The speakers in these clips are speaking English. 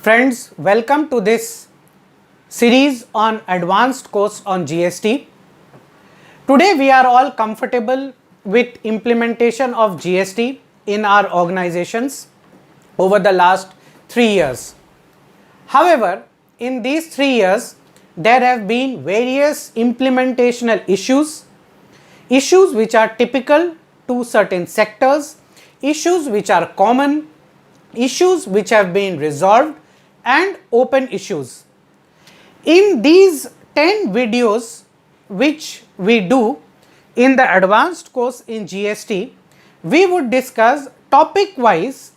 Friends, welcome to this series on advanced course on GST. Today we are all comfortable with implementation of GST in our organizations over the last 3 years. However, in these 3 years there have been various implementational issues which are typical to certain sectors, issues which are common, issues which have been resolved and open issues. In these 10 videos which we do in the advanced course in GST, we would discuss topic wise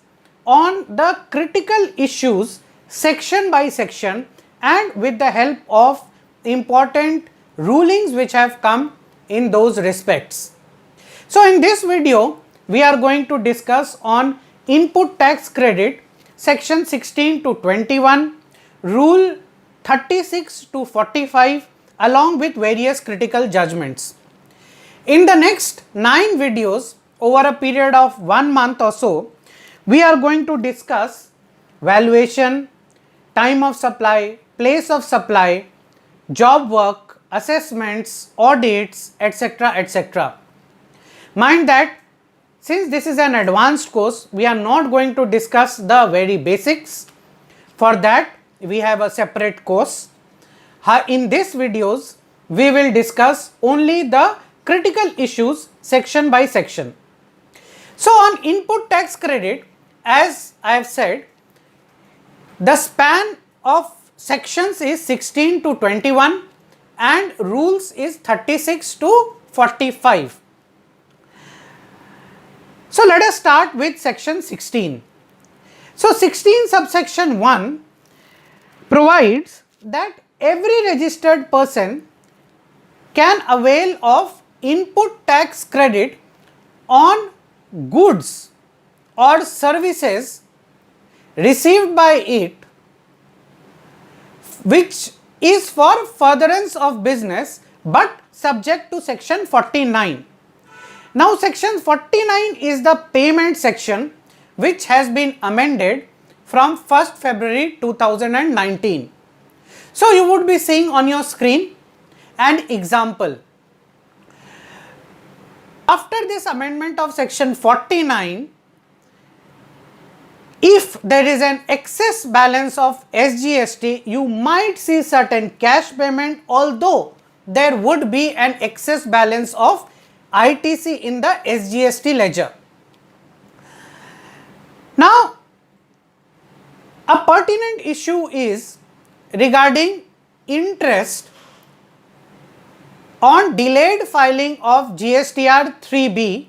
on the critical issues section by section and with the help of important rulings which have come in those respects. So in this video we are going to discuss on input tax credit section 16 to 21, rule 36 to 45 along with various critical judgments. In the next 9 videos over a period of 1 month or so, we are going to discuss valuation, time of supply, place of supply, job work, assessments, audits, etc. etc. Mind that since this is an advanced course, we are not going to discuss the very basics. For that, we have a separate course. In these videos, we will discuss only the critical issues section by section. So, on input tax credit, as I have said, the span of sections is 16 to 21 and rules is 36 to 45. So, let us start with section 16. So, 16 subsection 1 provides that every registered person can avail of input tax credit on goods or services received by it which is for furtherance of business but subject to section 49. Now section 49 is the payment section which has been amended from 1st February 2019. So you would be seeing on your screen an example. After this amendment of section 49, if there is an excess balance of SGST, you might see certain cash payment, although there would be an excess balance of ITC in the SGST ledger. Now, a pertinent issue is regarding interest on delayed filing of GSTR 3B,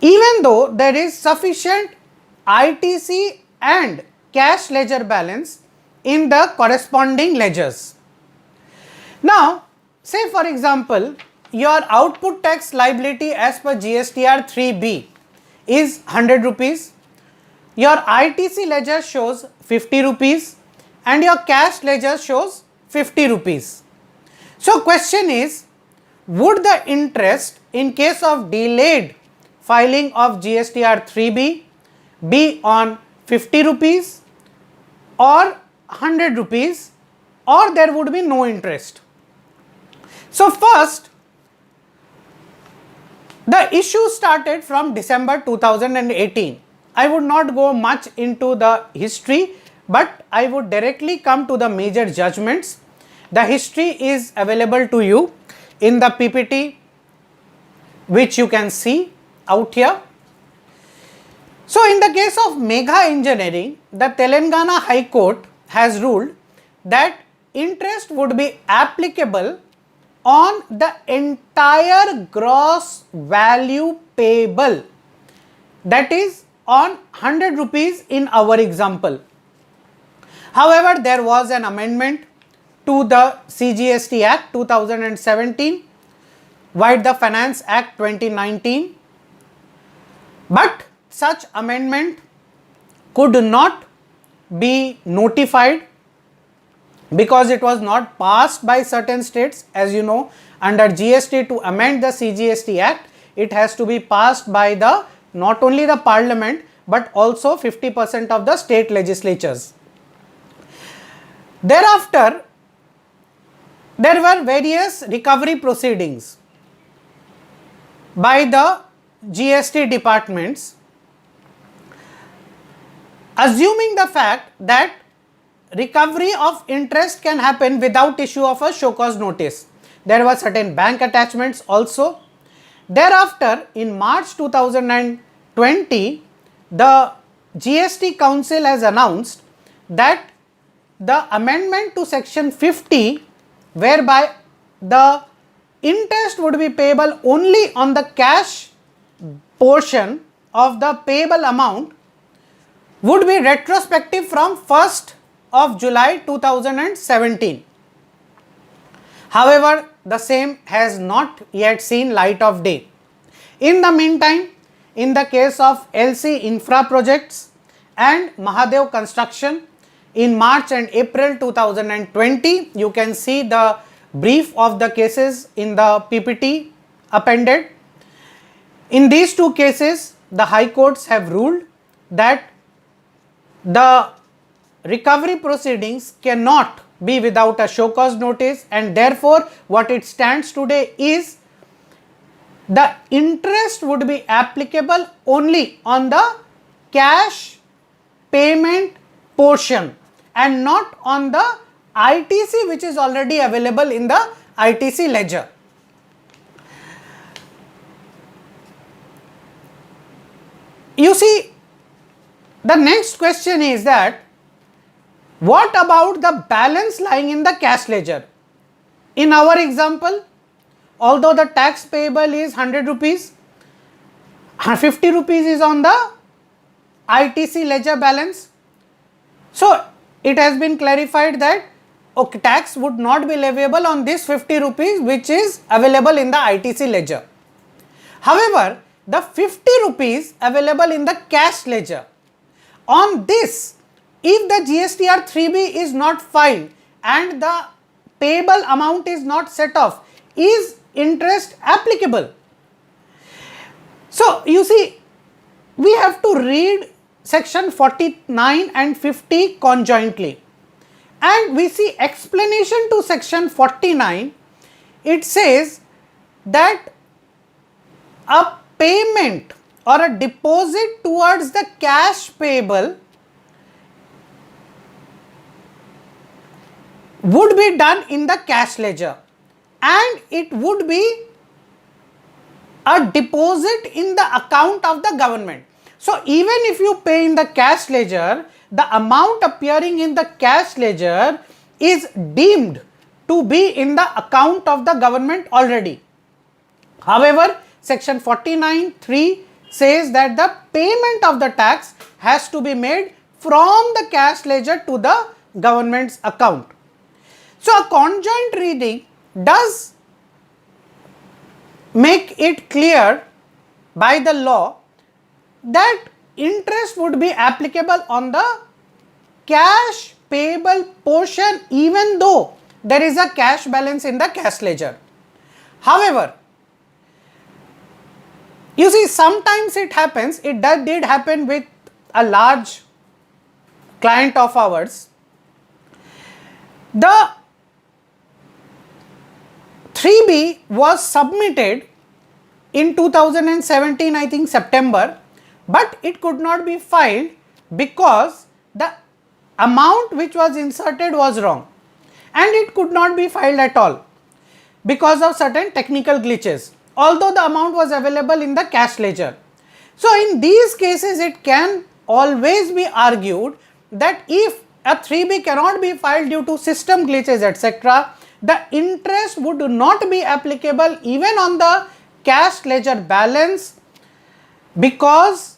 even though there is sufficient ITC and cash ledger balance in the corresponding ledgers. Now, say for example, your output tax liability as per GSTR 3B is 100 rupees, your ITC ledger shows 50 rupees and your cash ledger shows 50 rupees. So question is, would the interest in case of delayed filing of GSTR 3B be on 50 rupees or 100 rupees, or there would be no interest? So first, the issue started from December 2018. I would not go much into the history, but I would directly come to the major judgments. The history is available to you in the PPT which you can see out here. So, in the case of Mega Engineering, the Telangana High Court has ruled that interest would be applicable on the entire gross value payable, that is on 100 rupees in our example. However, there was an amendment to the CGST Act 2017 via the Finance Act 2019, but such amendment could not be notified because it was not passed by certain states. As you know, under GST, to amend the CGST Act, it has to be passed by the not only the Parliament but also 50% of the state legislatures. Thereafter, there were various recovery proceedings by the GST departments, assuming the fact that recovery of interest can happen without issue of a show cause notice. There were certain bank attachments also. Thereafter, in March 2020, the GST Council has announced that the amendment to section 50, whereby the interest would be payable only on the cash portion of the payable amount, would be retrospective from 1st of July 2017. However, the same has not yet seen light of day. In the meantime, in the case of LC Infra Projects and Mahadev Construction, in March and April 2020, you can see the brief of the cases in the PPT appended. In these two cases, the High Courts have ruled that the recovery proceedings cannot be without a show cause notice, and therefore what it stands today is the interest would be applicable only on the cash payment portion and not on the ITC which is already available in the ITC ledger. You see, the next question is that what about the balance lying in the cash ledger? In our example, although the tax payable is 100 rupees, 50 rupees is on the ITC ledger balance. So, it has been clarified that tax would not be leviable on this 50 rupees which is available in the ITC ledger. However, the 50 rupees available in the cash ledger, on this, if the GSTR 3B is not filed and the payable amount is not set off, is interest applicable? So, you see, we have to read section 49 and 50 conjointly, and we see explanation to section 49. It says that a payment or a deposit towards the cash payable would be done in the cash ledger, and it would be a deposit in the account of the government. So, even if you pay in the cash ledger, the amount appearing in the cash ledger is deemed to be in the account of the government already. However, section 49(3) says that the payment of the tax has to be made from the cash ledger to the government's account. So, a conjoint reading does make it clear by the law that interest would be applicable on the cash payable portion even though there is a cash balance in the cash ledger. However, you see, sometimes it happens, that did happen with a large client of ours. The 3B was submitted in 2017, I think September, but it could not be filed because the amount which was inserted was wrong, and it could not be filed at all because of certain technical glitches, although the amount was available in the cash ledger. So, in these cases it can always be argued that if a 3B cannot be filed due to system glitches etc., the interest would not be applicable even on the cash ledger balance because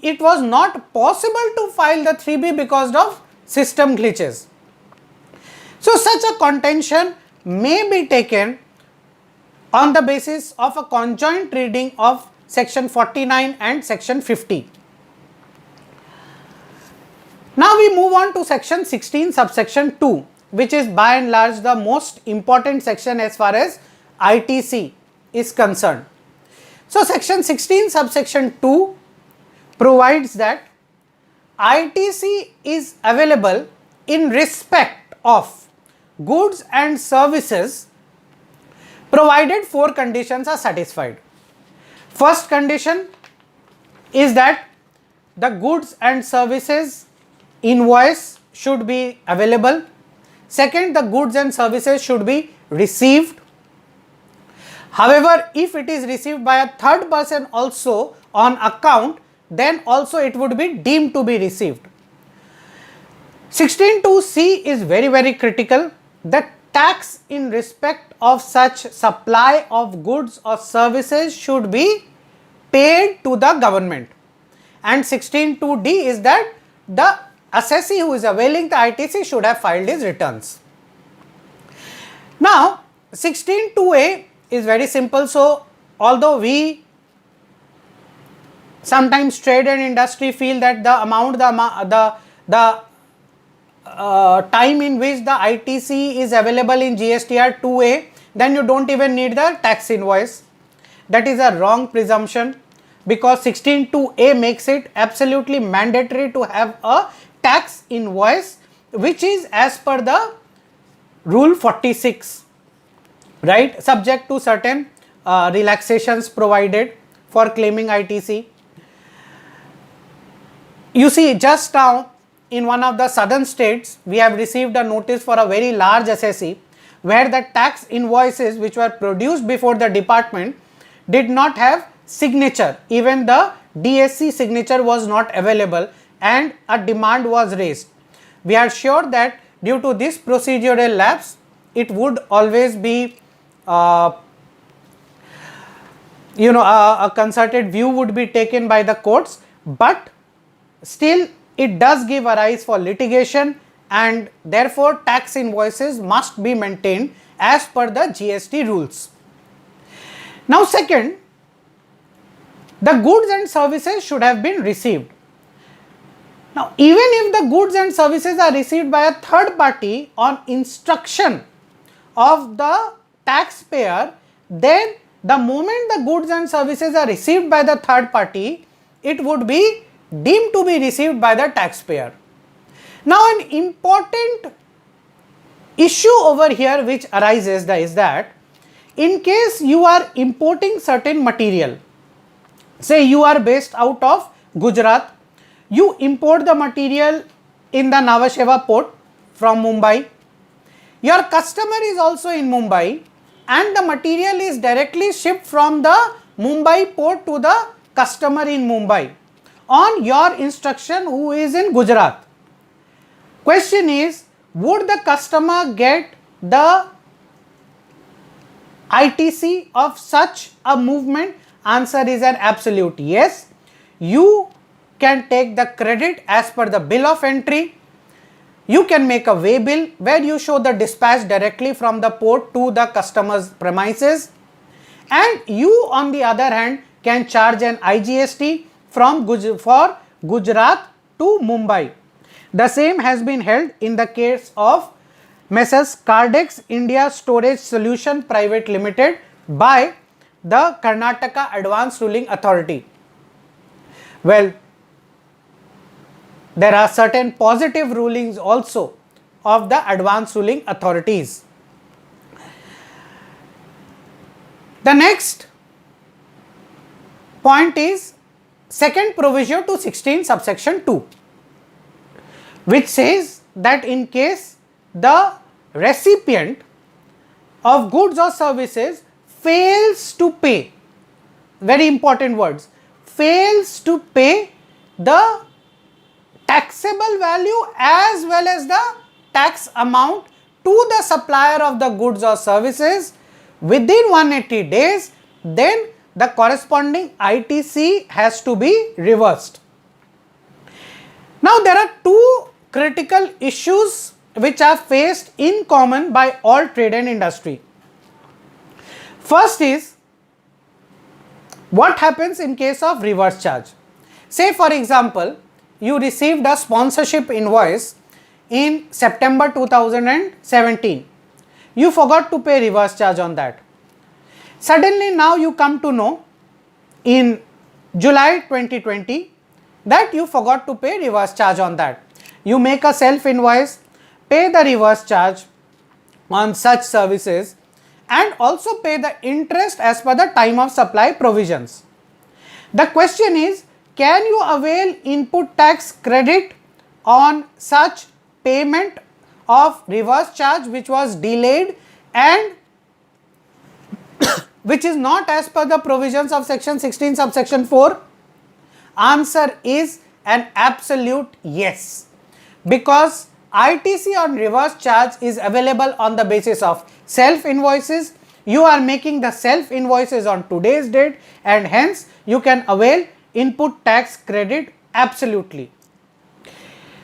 it was not possible to file the 3B because of system glitches. So, such a contention may be taken on the basis of a conjoint reading of section 49 and section 50. Now, we move on to section 16 subsection 2, which is by and large the most important section as far as ITC is concerned. So, section 16 subsection 2 provides that ITC is available in respect of goods and services provided 4 conditions are satisfied. First condition is that the goods and services invoice should be available. Second, the goods and services should be received. However, if it is received by a third person also on account, then also it would be deemed to be received. 16(2)(c) is very critical. The tax in respect of such supply of goods or services should be paid to the government. And 16(2)(d) is that the assessee who is availing the ITC should have filed his returns. Now, 16(2)(a) is very simple. So, although we sometimes trade and industry feel that the amount, the time in which the ITC is available in GSTR 2A, then you don't even need the tax invoice. That is a wrong presumption, because 16(2)(a) makes it absolutely mandatory to have a tax invoice, which is as per the rule 46, right, subject to certain relaxations provided for claiming ITC. You see, just now in one of the southern states, we have received a notice for a very large assessee where the tax invoices which were produced before the department did not have signature. Even the DSC signature was not available and a demand was raised. We are sure that due to this procedural lapse, it would always be a concerted view would be taken by the courts, but still it does give a rise for litigation, and therefore tax invoices must be maintained as per the GST rules. Now, second, the goods and services should have been received. Now, even if the goods and services are received by a third party on instruction of the taxpayer, then the moment the goods and services are received by the third party, it would be deemed to be received by the taxpayer. Now, an important issue over here which arises is that in case you are importing certain material, say you are based out of Gujarat, you import the material in the Navasheva port from Mumbai, your customer is also in Mumbai, and the material is directly shipped from the Mumbai port to the customer in Mumbai on your instruction who is in Gujarat. Question is, would the customer get the ITC of such a movement? Answer is an absolute yes. You can take the credit as per the bill of entry. You can make a way bill where you show the dispatch directly from the port to the customer's premises, and you on the other hand can charge an IGST for Gujarat to Mumbai. The same has been held in the case of Messrs. Cardex India Storage Solution Private Limited by the Karnataka Advanced Ruling Authority. Well, there are certain positive rulings also of the advanced ruling authorities. The next point is second proviso to 16 subsection 2, which says that in case the recipient of goods or services fails to pay, very important words, fails to pay the taxable value as well as the tax amount to the supplier of the goods or services within 180 days, then the corresponding ITC has to be reversed. Now, there are two critical issues which are faced in common by all trade and industry. First is, what happens in case of reverse charge? Say for example, you received a sponsorship invoice in September 2017. You forgot to pay reverse charge on that. Suddenly now you come to know in July 2020 that you forgot to pay reverse charge on that. You make a self invoice, pay the reverse charge on such services and also pay the interest as per the time of supply provisions. The question is, can you avail input tax credit on such payment of reverse charge which was delayed and which is not as per the provisions of section 16 subsection 4? Answer is an absolute yes, because ITC on reverse charge is available on the basis of self invoices. You are making the self invoices on today's date and hence you can avail input tax credit absolutely.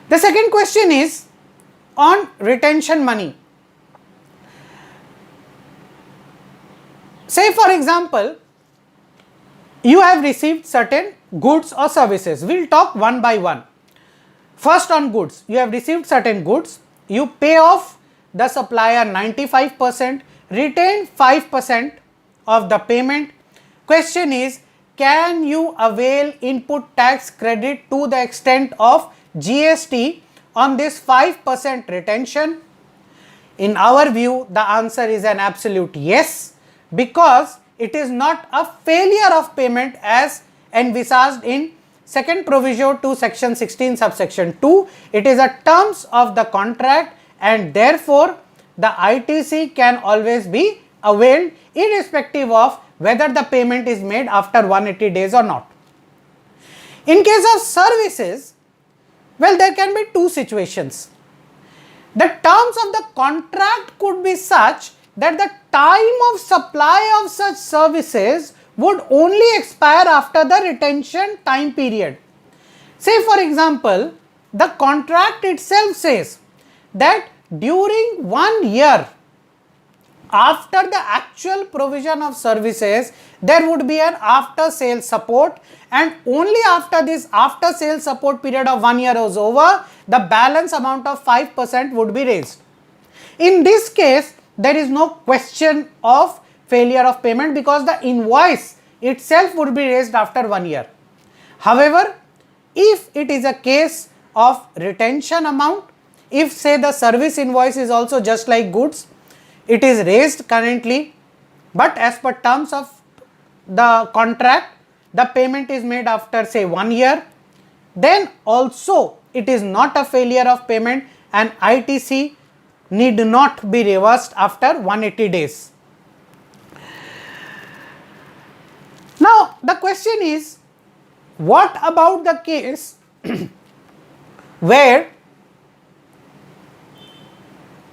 The second question is on retention money. Say for example, you have received certain goods or services. We will talk one by one. First on goods, you have received certain goods, you pay off the supplier 95%, retain 5% of the payment. Question is, can you avail input tax credit to the extent of GST on this 5% retention? In our view, the answer is an absolute yes, because it is not a failure of payment as envisaged in second proviso to section 16 subsection 2. It is a terms of the contract and therefore the ITC can always be availed irrespective of whether the payment is made after 180 days or not. In case of services, well, there can be two situations. The terms of the contract could be such that the time of supply of such services would only expire after the retention time period. Say for example, the contract itself says that during 1 year after the actual provision of services, there would be an after sales support, and only after this after sales support period of 1 year is over, the balance amount of 5% would be raised. In this case, there is no question of failure of payment because the invoice itself would be raised after 1 year. However, if it is a case of retention amount, if say the service invoice is also just like goods, it is raised currently, but as per terms of the contract, the payment is made after say 1 year, then also it is not a failure of payment and ITC need not be reversed after 180 days. Now, the question is, what about the case where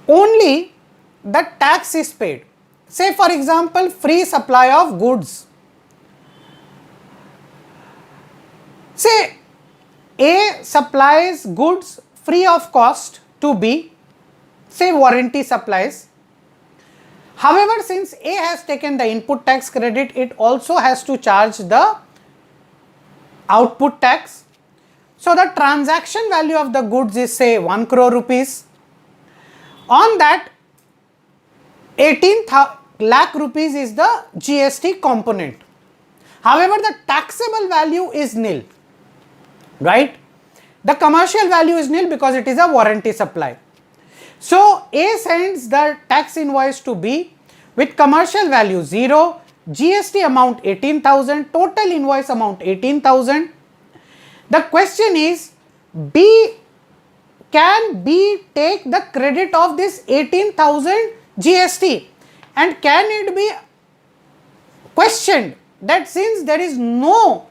only the tax is paid? Say for example, free supply of goods. Say A supplies goods free of cost to B, say warranty supplies. However, since A has taken the input tax credit, it also has to charge the output tax. So, the transaction value of the goods is say 1 crore rupees. On that, 18 lakh rupees is the GST component. However, the taxable value is nil, right? The commercial value is nil because it is a warranty supply. So, A sends the tax invoice to B with commercial value 0, GST amount 18,000, total invoice amount 18,000. The question is, can B take the credit of this 18,000 GST, and can it be questioned that since there is no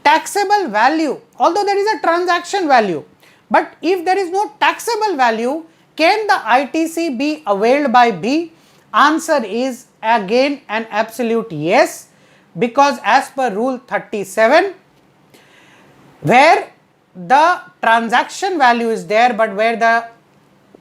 taxable value, although there is a transaction value, but if there is no taxable value, can the ITC be availed by B? Answer is again an absolute yes, because as per rule 37, where the transaction value is there but where the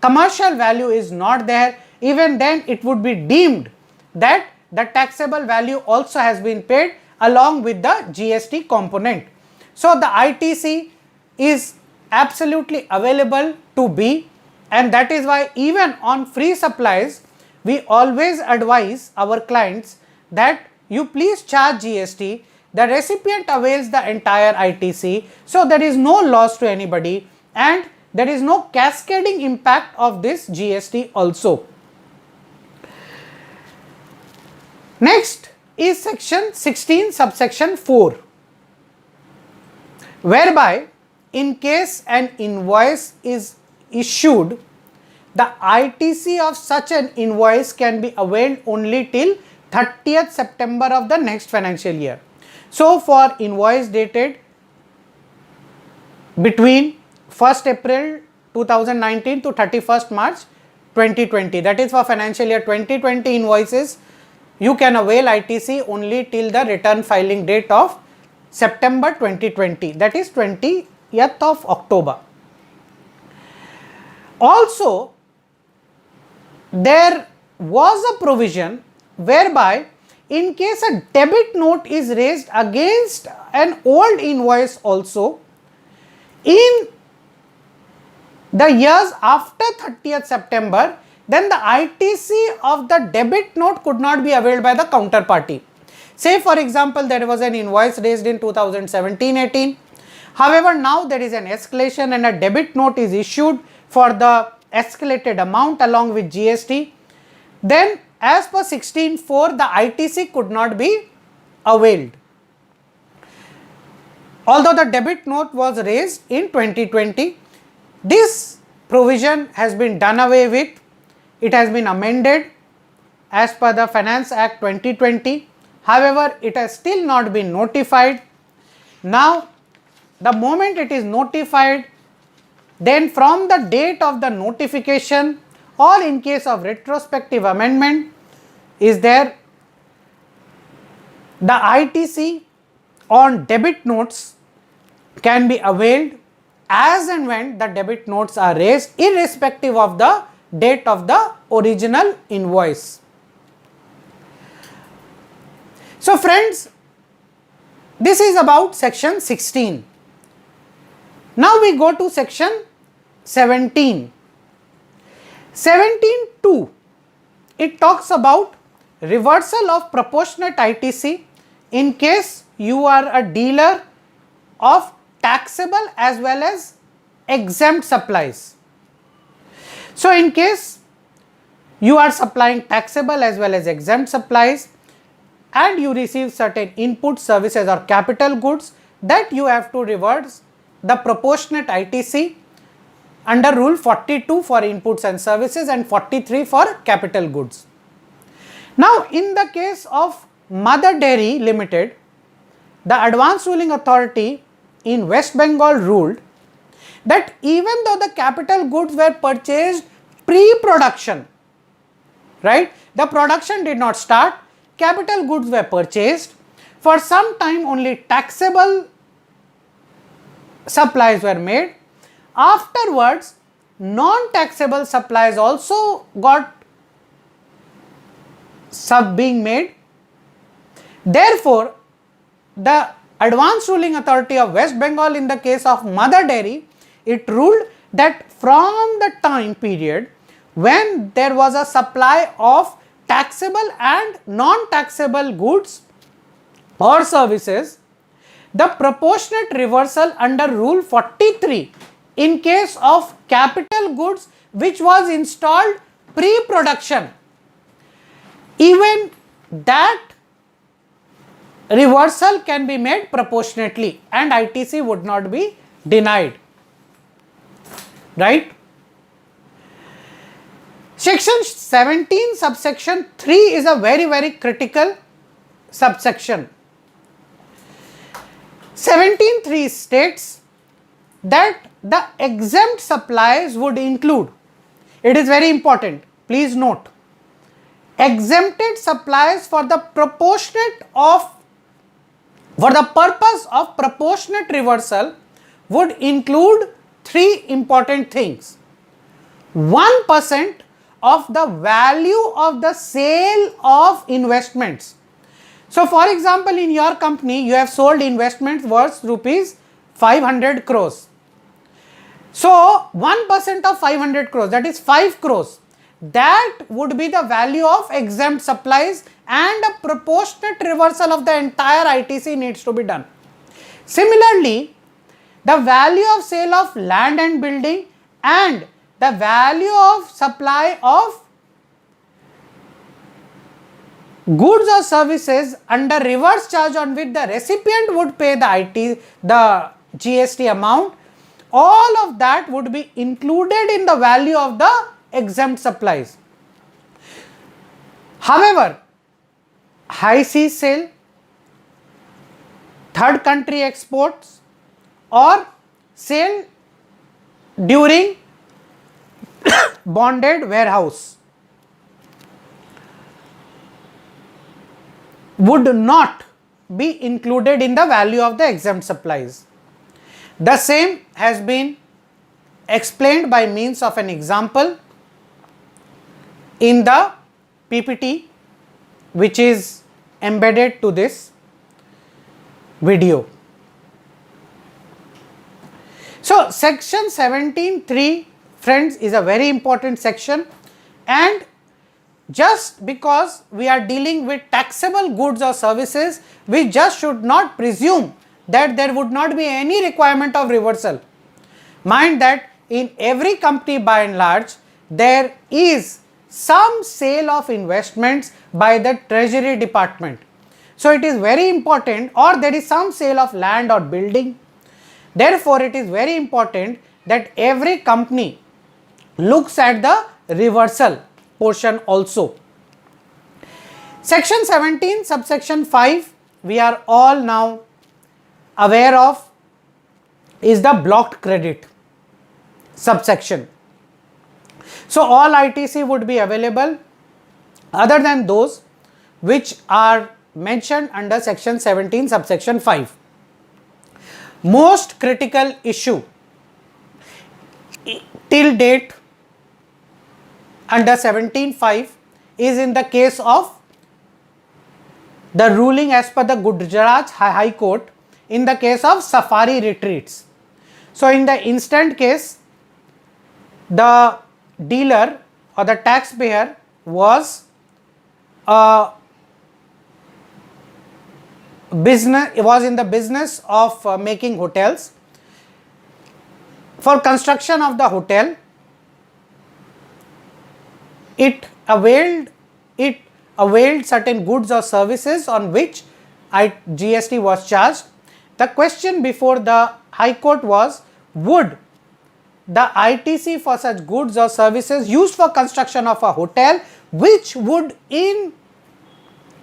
commercial value is not there, even then it would be deemed that the taxable value also has been paid along with the GST component. So, the ITC is absolutely available to B, and that is why even on free supplies, we always advise our clients that you please charge GST the recipient avails the entire ITC, so there is no loss to anybody and there is no cascading impact of this GST also. Next is section 16 subsection 4, whereby in case an invoice is issued, the ITC of such an invoice can be availed only till 30th September of the next financial year. So, for invoice dated between 1st April 2019 to 31st March 2020, that is for financial year 2020 invoices, you can avail ITC only till the return filing date of September 2020, that is 20th of October. Also, there was a provision whereby in case a debit note is raised against an old invoice also in the years after 30th September, then the ITC of the debit note could not be availed by the counterparty. Say for example, there was an invoice raised in 2017-18. However, now there is an escalation and a debit note is issued for the escalated amount along with GST. Then as per 16.4, the ITC could not be availed, although the debit note was raised in 2020. This provision has been done away with. It has been amended as per the Finance Act 2020. However, it has still not been notified. Now, the moment it is notified, then from the date of the notification or in case of retrospective amendment is there, the ITC on debit notes can be availed as and when the debit notes are raised, irrespective of the date of the original invoice. So friends, this is about section 16. Now we go to section 17. 17.2, it talks about reversal of proportionate ITC in case you are a dealer of taxable as well as exempt supplies. So, in case you are supplying taxable as well as exempt supplies and you receive certain input services or capital goods, that you have to reverse the proportionate ITC under rule 42 for inputs and services and 43 for capital goods. Now, in the case of Mother Dairy Limited, the advanced ruling authority in West Bengal ruled that even though the capital goods were purchased pre-production, right, the production did not start, capital goods were purchased, for some time only taxable supplies were made. Afterwards, non-taxable supplies also got being made. Therefore, the advanced ruling authority of West Bengal in the case of Mother Dairy, it ruled that from the time period when there was a supply of taxable and non-taxable goods or services, the proportionate reversal under rule 43 in case of capital goods which was installed pre-production, even that reversal can be made proportionately and ITC would not be denied, right. Section 17 subsection 3 is a very critical subsection. 17.3 states that the exempt supplies would include, it is very important, please note, exempted supplies for the purpose of proportionate reversal would include three important things. 1% of the value of the sale of investments. So, for example, in your company, you have sold investments worth rupees 500 crores. So, 1% of 500 crores, that is 5 crores. that would be the value of exempt supplies, and a proportionate reversal of the entire ITC needs to be done. Similarly, the value of sale of land and building and the value of supply of goods or services under reverse charge on which the recipient would pay the GST amount, all of that would be included in the value of the exempt supplies. However, high seas sale, third country exports, or sale during bonded warehouse would not be included in the value of the exempt supplies. The same has been explained by means of an example in the PPT which is embedded to this video. So, section 17(3), friends, is a very important section, and just because we are dealing with taxable goods or services, we just should not presume that there would not be any requirement of reversal. Mind that in every company by and large, there is some sale of investments by the treasury department. So, it is very important, or there is some sale of land or building. Therefore, it is very important that every company looks at the reversal portion also. Section 17, subsection 5, we are all now aware of, is the blocked credit subsection. So, all ITC would be available other than those which are mentioned under section 17, subsection 5. Most critical issue till date under 17(5) is in the case of the ruling as per the Gujarat High Court in the case of safari retreats. So, in the instant case, the dealer or the taxpayer was in the business of making hotels. For construction of the hotel, it availed certain goods or services on which GST was charged. The question before the High Court was, would the ITC for such goods or services used for construction of a hotel, which would in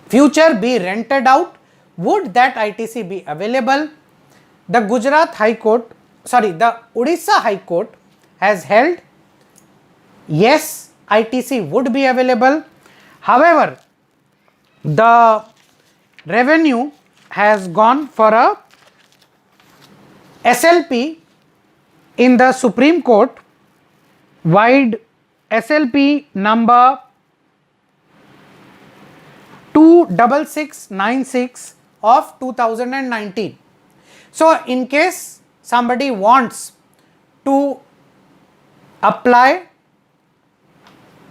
future be rented out, would that ITC be available? The Odisha High Court has held yes, ITC would be available. However, the revenue has gone for a SLP in the Supreme Court, wide SLP number 26696 of 2019. So, in case somebody wants to apply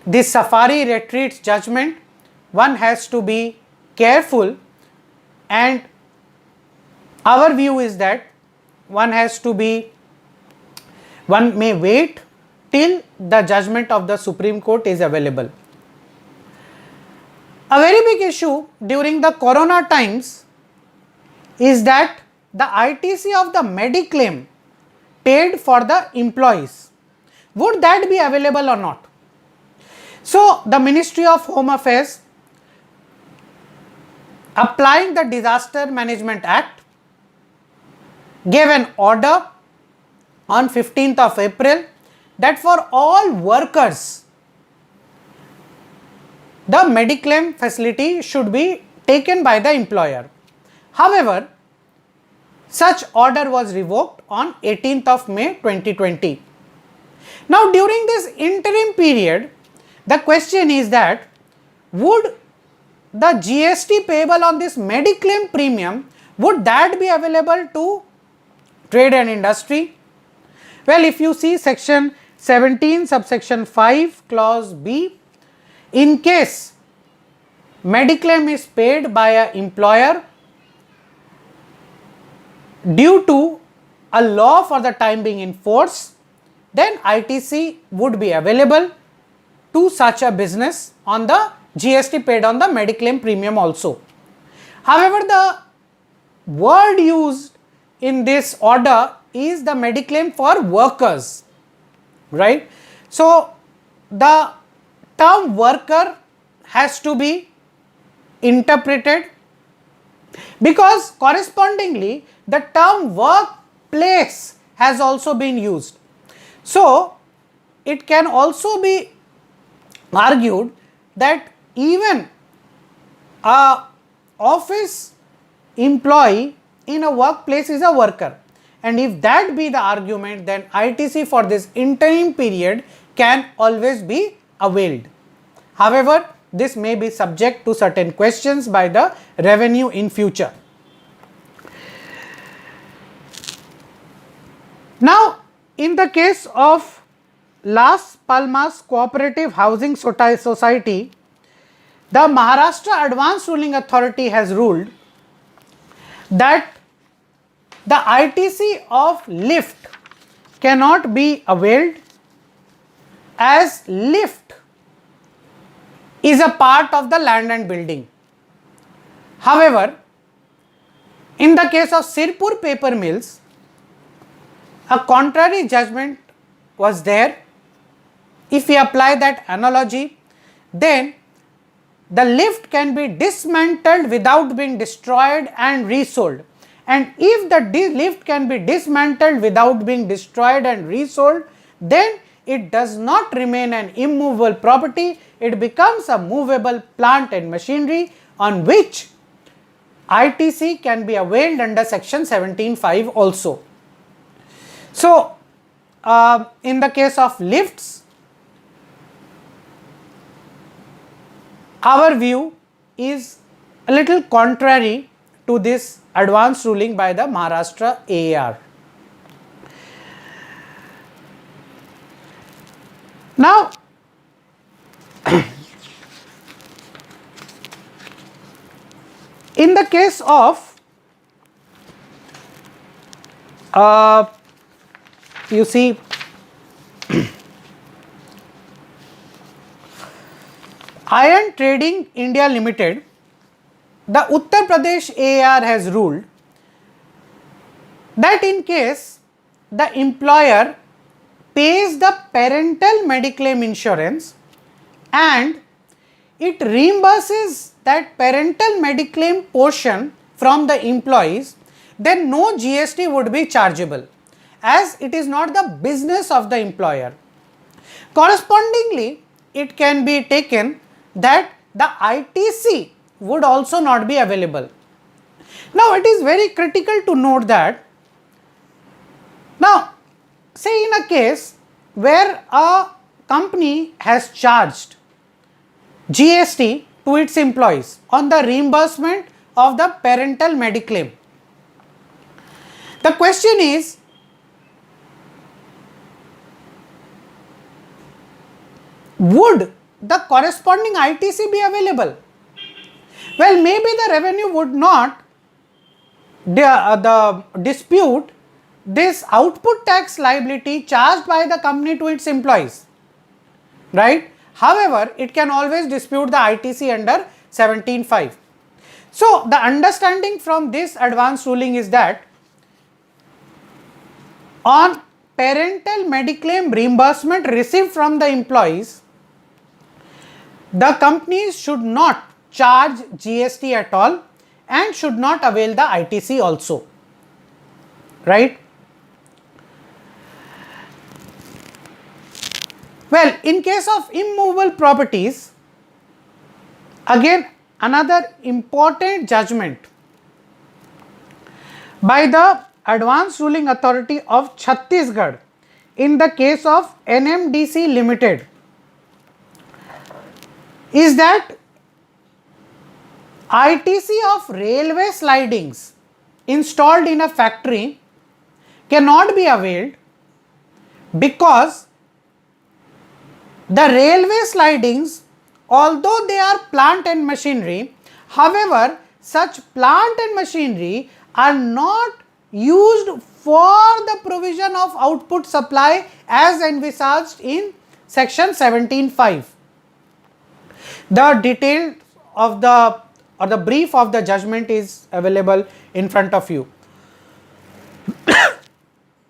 this safari retreats judgment, one has to be careful, and our view is that one may wait till the judgment of the Supreme Court is available. A very big issue during the corona times is that the ITC of the mediclaim paid for the employees, would that be available or not? So, the Ministry of Home Affairs, applying the Disaster Management Act, gave an order on 15th of April that for all workers, the mediclaim facility should be taken by the employer. However, such order was revoked on 18th of May 2020. Now, during this interim period, the question is that would the GST payable on this mediclaim premium, would that be available to trade and industry? Well, if you see section 17 subsection 5 clause B, in case mediclaim is paid by an employer due to a law for the time being in force, then ITC would be available to such a business on the GST paid on the mediclaim premium also. However, the word used in this order is the mediclaim for workers, right? So, the term worker has to be interpreted, because correspondingly the term workplace has also been used. So, it can also be argued that even a office employee in a workplace is a worker, and if that be the argument, then ITC for this interim period can always be availed. However, this may be subject to certain questions by the revenue in future. Now, in the case of Las Palmas Cooperative Housing Society, the Maharashtra Advanced Ruling Authority has ruled that the ITC of lift cannot be availed, as lift is a part of the land and building. However, in the case of Sirpur paper mills, a contrary judgment was there. If we apply that analogy, then the lift can be dismantled without being destroyed and resold. And if the lift can be dismantled without being destroyed and resold, then it does not remain an immovable property, it becomes a movable plant and machinery on which ITC can be availed under section 17(5) also. So, in the case of lifts, our view is a little contrary to this advanced ruling by the Maharashtra AAR. Now, in the case of you see Iron Trading India Limited, the Uttar Pradesh AAR has ruled that in case the employer pays the parental mediclaim insurance and it reimburses that parental mediclaim portion from the employees, then no GST would be chargeable, as it is not the business of the employer. Correspondingly, it can be taken that the ITC would also not be available. Now, it is very critical to note that, now say in a case where a company has charged GST to its employees on the reimbursement of the parental mediclaim. The question is, would the corresponding ITC be available? Well, maybe the revenue would not dispute this output tax liability charged by the company to its employees, right? However, it can always dispute the ITC under 17(5). So, the understanding from this advanced ruling is that on parental mediclaim reimbursement received from the employees, the companies should not charge GST at all and should not avail the ITC also, right? Well, in case of immovable properties, again another important judgment by the Advanced Ruling Authority of Chhattisgarh in the case of NMDC Limited is that ITC of railway slidings installed in a factory cannot be availed because The railway slidings, although they are plant and machinery, however, such plant and machinery are not used for the provision of output supply as envisaged in section 17.5. The detail of the or the brief of the judgment is available in front of you.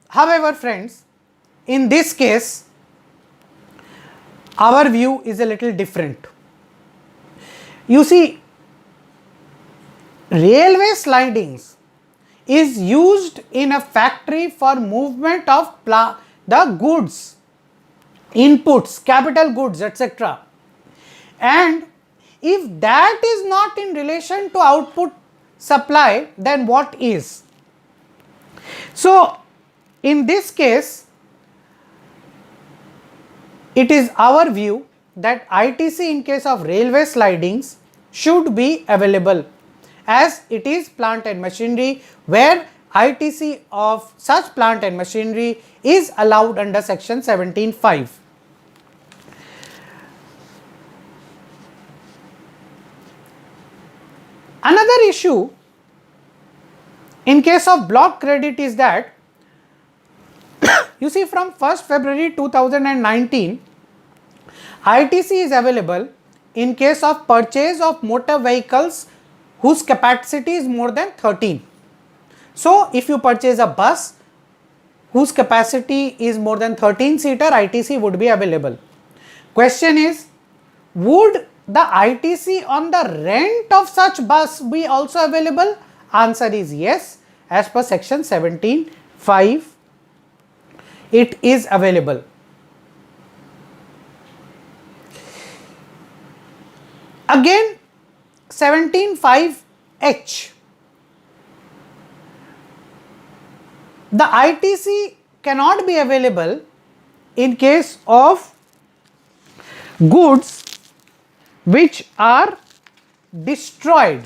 However, friends, in this case, our view is a little different. You see, railway slidings is used in a factory for movement of the goods, inputs, capital goods, etc. And if that is not in relation to output supply, then what is? So, in this case, it is our view that ITC in case of railway slidings should be available, as it is plant and machinery, where ITC of such plant and machinery is allowed under section 17.5. Another issue in case of block credit is that you see, from 1st February 2019, ITC is available in case of purchase of motor vehicles whose capacity is more than 13. So, if you purchase a bus whose capacity is more than 13 seater, ITC would be available. Question is, would the ITC on the rent of such bus be also available? Answer is yes. As per section 17.5, it is available. Again, 17.5H, the ITC cannot be available in case of goods which are destroyed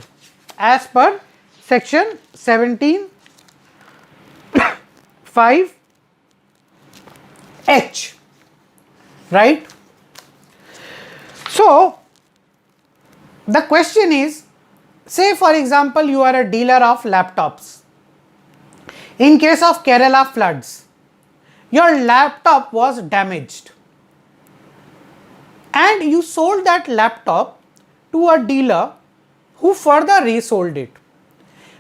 as per section 17.5H, right? So, the question is, say for example, you are a dealer of laptops. In case of Kerala floods, your laptop was damaged and you sold that laptop to a dealer who further resold it.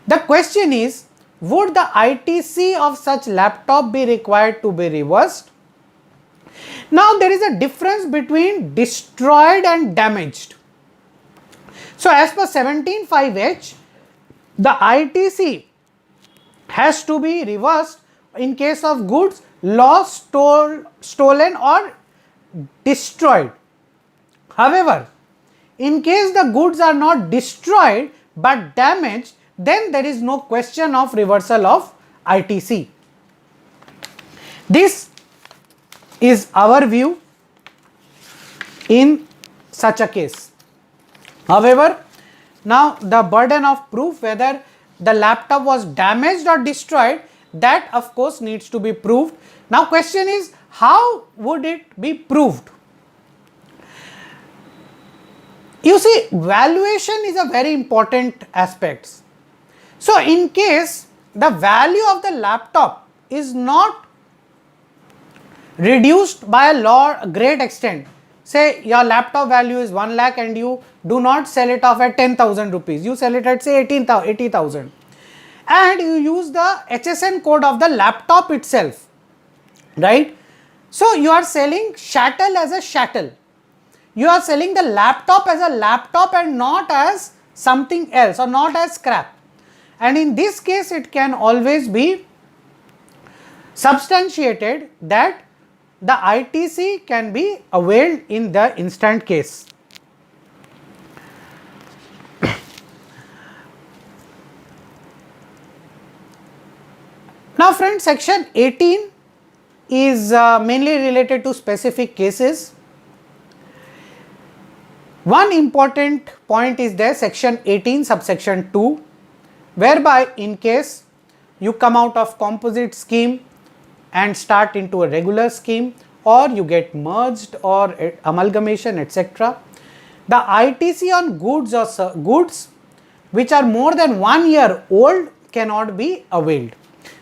The question is, would the ITC of such laptop be required to be reversed? Now, there is a difference between destroyed and damaged. So, as per 17.5H, the ITC has to be reversed in case of goods lost, stolen or destroyed. However, in case the goods are not destroyed but damaged, then there is no question of reversal of ITC. This is our view in such a case. However, now the burden of proof whether the laptop was damaged or destroyed, that of course needs to be proved. Now question is, how would it be proved? You see, valuation is a very important aspect. So, in case the value of the laptop is not reduced by a great extent, say your laptop value is 1 lakh and you do not sell it off at 10,000 rupees, you sell it at say 80,000 and you use the HSN code of the laptop itself, right? So, you are selling chattel as a chattel. You are selling the laptop as a laptop and not as something else or not as scrap. And in this case, it can always be substantiated that the ITC can be availed in the instant case. Now friends, section 18 is mainly related to specific cases. One important point is there, section 18 subsection 2, whereby in case you come out of composite scheme and start into a regular scheme, or you get merged or amalgamation, etc. The ITC on goods or goods which are more than 1 year old cannot be availed.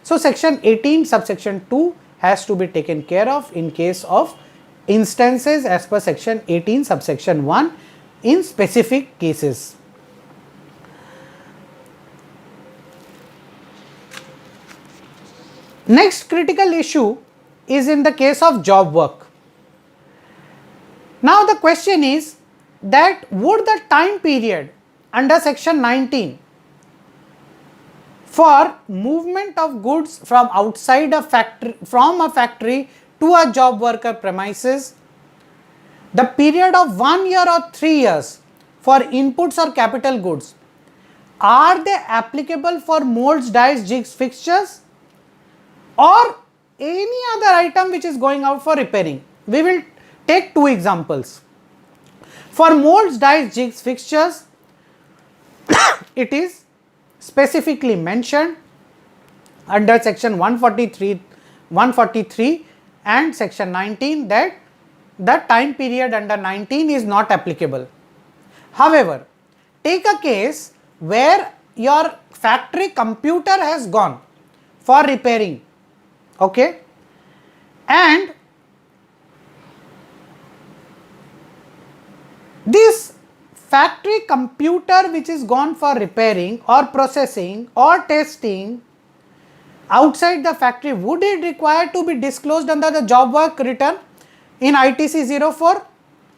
So, section 18 subsection 2 has to be taken care of in case of instances as per section 18 subsection 1 in specific cases. Next critical issue is in the case of job work. Now, the question is that would the time period under section 19 for movement of goods from outside a factory, from a factory to a job worker premises, the period of 1 year or 3 years for inputs or capital goods, are they applicable for molds, dies, jigs, fixtures or any other item which is going out for repairing? We will take two examples. For molds, dies, jigs, fixtures, it is specifically mentioned under section 143 and section 19 that the time period under 19 is not applicable. However, take a case where your factory computer has gone for repairing, okay, and this factory computer which is gone for repairing or processing or testing outside the factory, would it require to be disclosed under the job work return in ITC 04?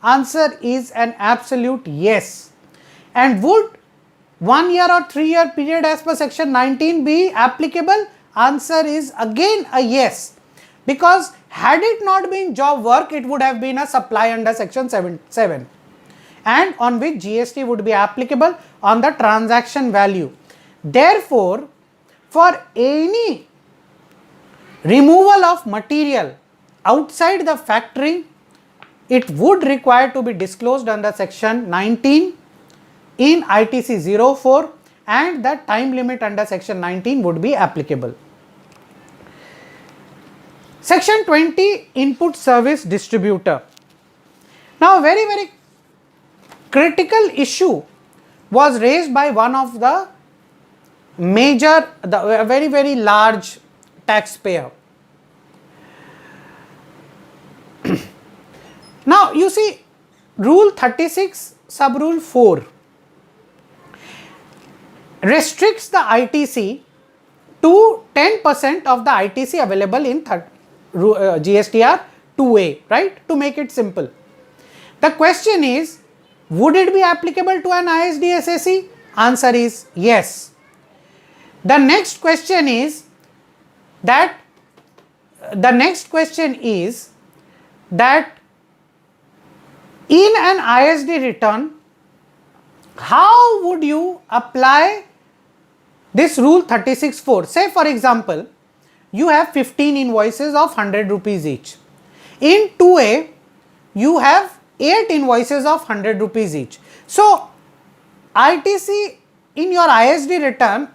Answer is an absolute yes. And would 1 year or 3 year period as per section 19 be applicable? Answer is again a yes, because had it not been job work, it would have been a supply under section 7 and on which GST would be applicable on the transaction value. Therefore, for any removal of material outside the factory, it would require to be disclosed under section 19 in ITC 04 and the time limit under section 19 would be applicable. Section 20, input service distributor. Now, very critical issue was raised by one of the major, very large taxpayer. Now, you see rule 36 sub rule 4 restricts the ITC to 10% of the ITC available in GSTR 2A, right, to make it simple. The question is, would it be applicable to an ISD SAC? Answer is yes. The next question is that in an ISD return, how would you apply this rule 36(4)? Say for example, you have 15 invoices of 100 rupees each. In 2A, you have 8 invoices of 100 rupees each. So, ITC in your ISD return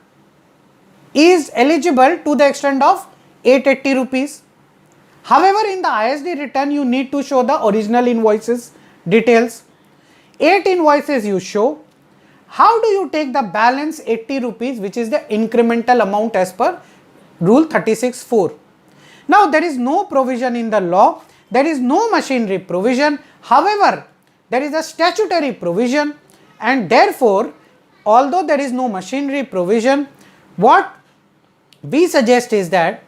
is eligible to the extent of 880 rupees. However, in the ISD return, you need to show the original invoices details. 8 invoices you show. How do you take the balance 80 rupees, which is the incremental amount as per rule 36(4)? Now, there is no provision in the law, there is no machinery provision. However, there is a statutory provision, and therefore, although there is no machinery provision, what we suggest is that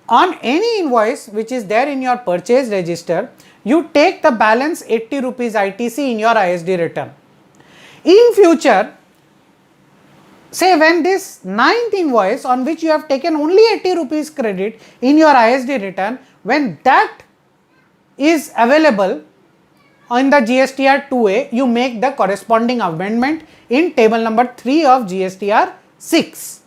on any invoice which is there in your purchase register, you take the balance 80 rupees ITC in your ISD return. In future, say when this 9th invoice on which you have taken only 80 rupees credit in your ISD return, when that is available in the GSTR 2A, you make the corresponding amendment in table number 3 of GSTR 6.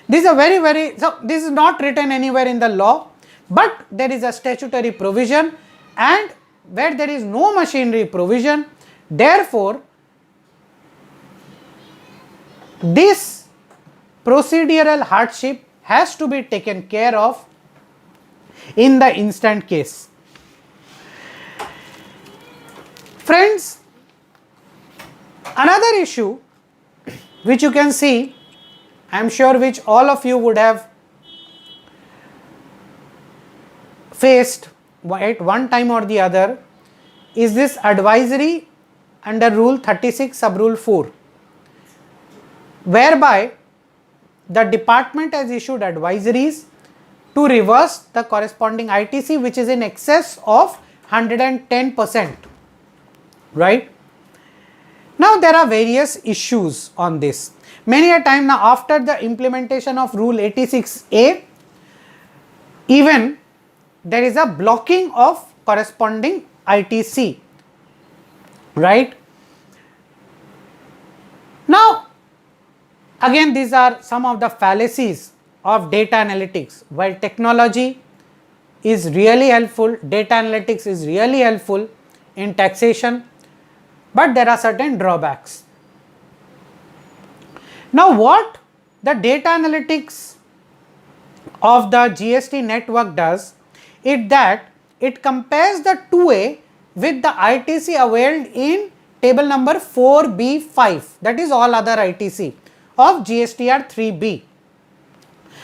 This is a so this is not written anywhere in the law, but there is a statutory provision, and where there is no machinery provision, therefore, this procedural hardship has to be taken care of in the instant case. Friends, another issue which you can see, I am sure which all of you would have faced at one time or the other, is this advisory under Rule 36 sub Rule 4, whereby the department has issued advisories to reverse the corresponding ITC which is in excess of 110%, right. Now there are various issues on this. Many a time now, after the implementation of Rule 86A, even there is a blocking of corresponding ITC, right. Now again, these are some of the fallacies of data analytics. While technology is really helpful, data analytics is really helpful in taxation, but there are certain drawbacks. Now what the data analytics of the GST network does is that it compares the 2A with the ITC availed in table number 4B5, that is all other ITC of GSTR 3B.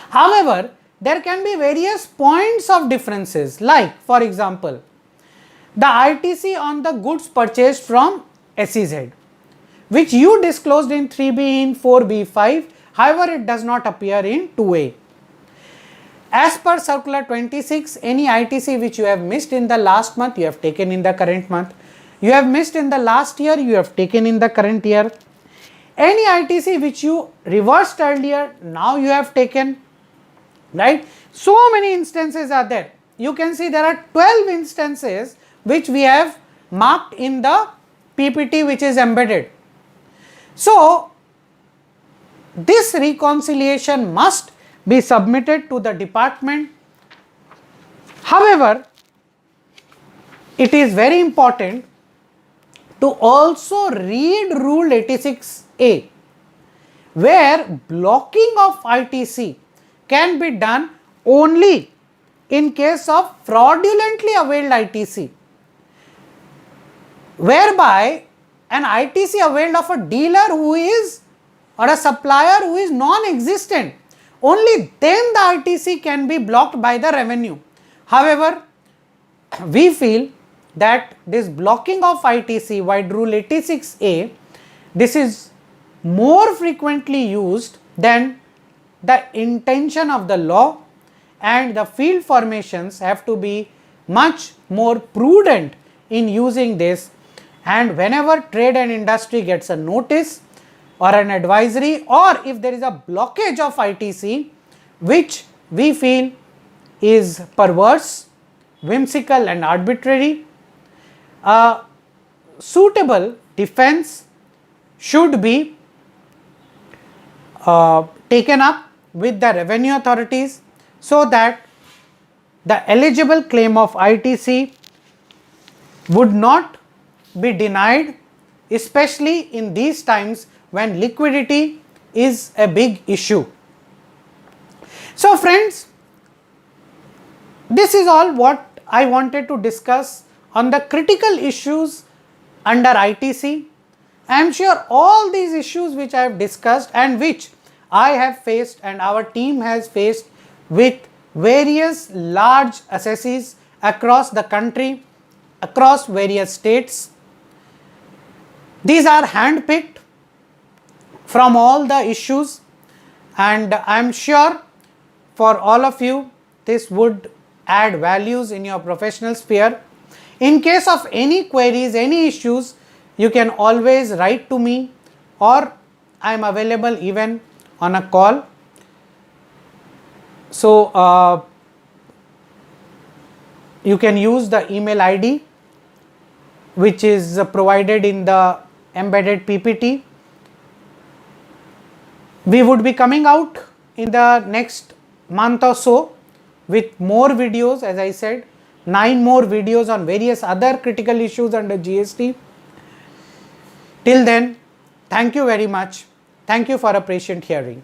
However, there can be various points of differences, like for example, the ITC on the goods purchased from SEZ, which you disclosed in 3B in 4B5, however it does not appear in 2A. As per circular 26, any ITC which you have missed in the last month, you have taken in the current month. You have missed in the last year, you have taken in the current year. Any ITC which you reversed earlier, now you have taken, right. So many instances are there. You can see there are 12 instances which we have marked in the PPT which is embedded. So this reconciliation must be submitted to the department. However, it is very important to also read Rule 86A, where blocking of ITC can be done only in case of fraudulently availed ITC, whereby an ITC availed of a dealer who is or a supplier who is non-existent, only then the ITC can be blocked by the revenue. However, we feel that this blocking of ITC via Rule 86A, this is more frequently used than the intention of the law, and the field formations have to be much more prudent in using this. And whenever trade and industry gets a notice or an advisory, or if there is a blockage of ITC which we feel is perverse, whimsical and arbitrary, a suitable defense should be taken up with the revenue authorities so that the eligible claim of ITC would not be denied, especially in these times when liquidity is a big issue. So friends, this is all what I wanted to discuss on the critical issues under ITC. I am sure all these issues which I have discussed and which I have faced and our team has faced with various large assessees across the country, across various states. These are hand-picked from all the issues, and I am sure for all of you this would add values in your professional sphere. In case of any queries, any issues, you can always write to me, or I am available even on a call. So you can use the email ID which is provided in the embedded PPT. We would be coming out in the next month or so with more videos, as I said, 9 more videos on various other critical issues under GST. Till then, thank you very much. Thank you for a patient hearing.